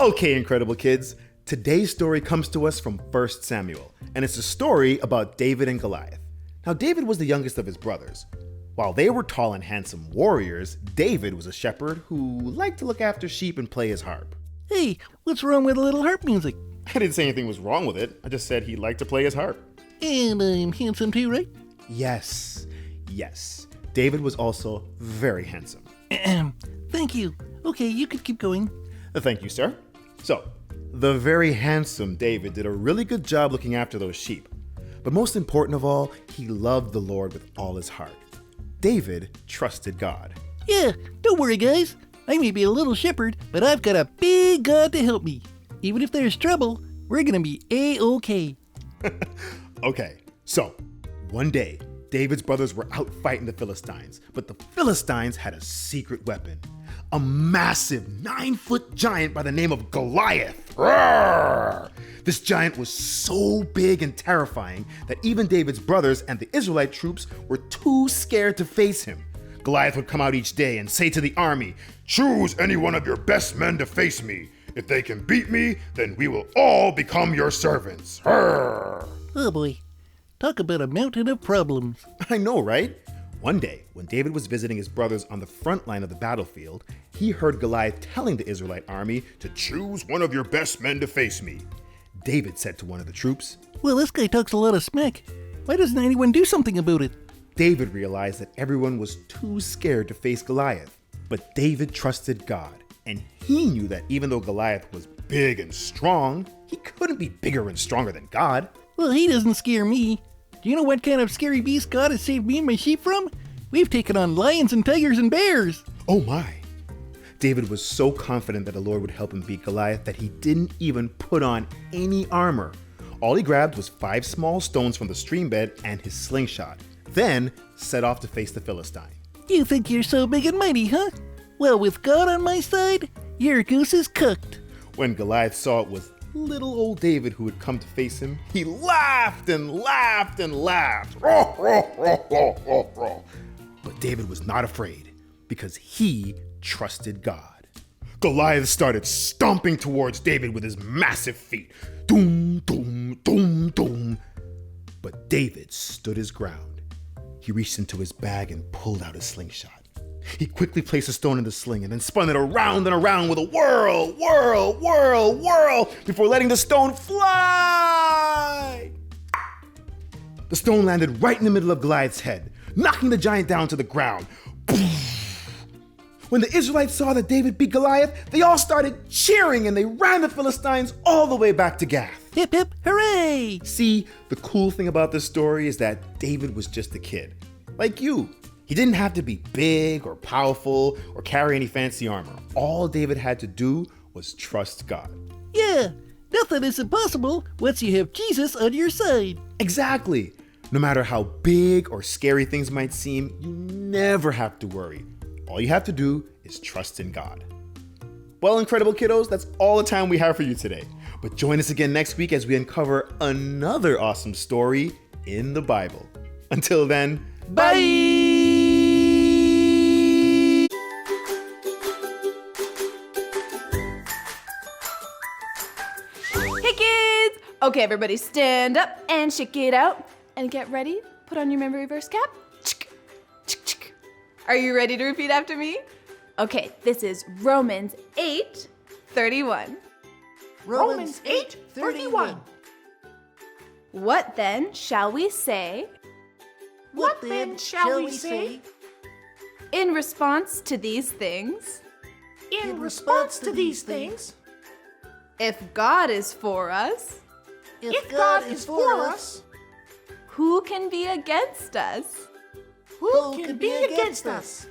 Okay, incredible kids. Today's story comes to us from 1 Samuel, and it's a story about David and Goliath. Now, David was the youngest of his brothers. While they were tall and handsome warriors, David was a shepherd who liked to look after sheep and play his harp. Hey, what's wrong with a little harp music? I didn't say anything was wrong with it. I just said he liked to play his harp. And I'm handsome too, right? Yes. David was also very handsome. Thank you. Okay, you could keep going. Thank you, sir. So, the very handsome David did a really good job looking after those sheep. But most important of all, he loved the Lord with all his heart. David trusted God. Yeah, don't worry, guys. I may be a little shepherd, but I've got a big God to help me. Even if there's trouble, we're gonna be A-okay. Okay, so one day, David's brothers were out fighting the Philistines, but the Philistines had a secret weapon. A massive 9-foot giant by the name of Goliath. Roar! This giant was so big and terrifying that even David's brothers and the Israelite troops were too scared to face him. Goliath would come out each day and say to the army, "Choose any one of your best men to face me. If they can beat me, then we will all become your servants." Roar! Oh boy, talk about a mountain of problems. I know, right? One day, when David was visiting his brothers on the front line of the battlefield, he heard Goliath telling the Israelite army to choose one of your best men to face me. David said to one of the troops, Well, this guy talks a lot of smack. Why doesn't anyone do something about it? David realized that everyone was too scared to face Goliath. But David trusted God, and he knew that even though Goliath was big and strong, he couldn't be bigger and stronger than God. Well, he doesn't scare me. Do you know what kind of scary beast God has saved me and my sheep from? We've taken on lions and tigers and bears. Oh my! David was so confident that the Lord would help him beat Goliath that he didn't even put on any armor. All he grabbed was 5 small stones from the stream bed and his slingshot, then set off to face the Philistine. You think you're so big and mighty, huh? Well, with God on my side, your goose is cooked. When Goliath saw it was little old David who had come to face him, he laughed and laughed and laughed. Roar, roar, roar, roar, roar, roar. But David was not afraid because he trusted God. Goliath started stomping towards David with his massive feet. Doom, doom, doom, doom. But David stood his ground. He reached into his bag and pulled out his slingshot. He quickly placed a stone in the sling and then spun it around and around with a whirl, whirl, whirl, whirl before letting the stone fly. The stone landed right in the middle of Goliath's head, knocking the giant down to the ground. When the Israelites saw that David beat Goliath, they all started cheering and they ran the Philistines all the way back to Gath. Hip hip hooray! See, the cool thing about this story is that David was just a kid, like you. He didn't have to be big or powerful or carry any fancy armor. All David had to do was trust God. Yeah, nothing is impossible once you have Jesus on your side. Exactly. No matter how big or scary things might seem, you never have to worry. All you have to do is trust in God. Well, incredible kiddos, that's all the time we have for you today. But join us again next week as we uncover another awesome story in the Bible. Until then, bye! Hey kids! Okay, everybody stand up and shake it out. And get ready, put on your memory verse cap. Are you ready to repeat after me? Okay, this is Romans 8:31. Romans 8:31. What then shall we say What then shall we say in response to these things? in response to these things? If God is for us, If God is for us, who can be against us? who can be against us?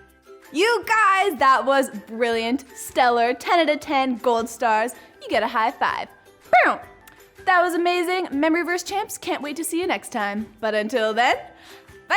You guys, that was brilliant, stellar, 10 out of 10, gold stars. You get a high five. Boom! That was amazing. Memory verse champs, can't wait to see you next time. But until then, bye!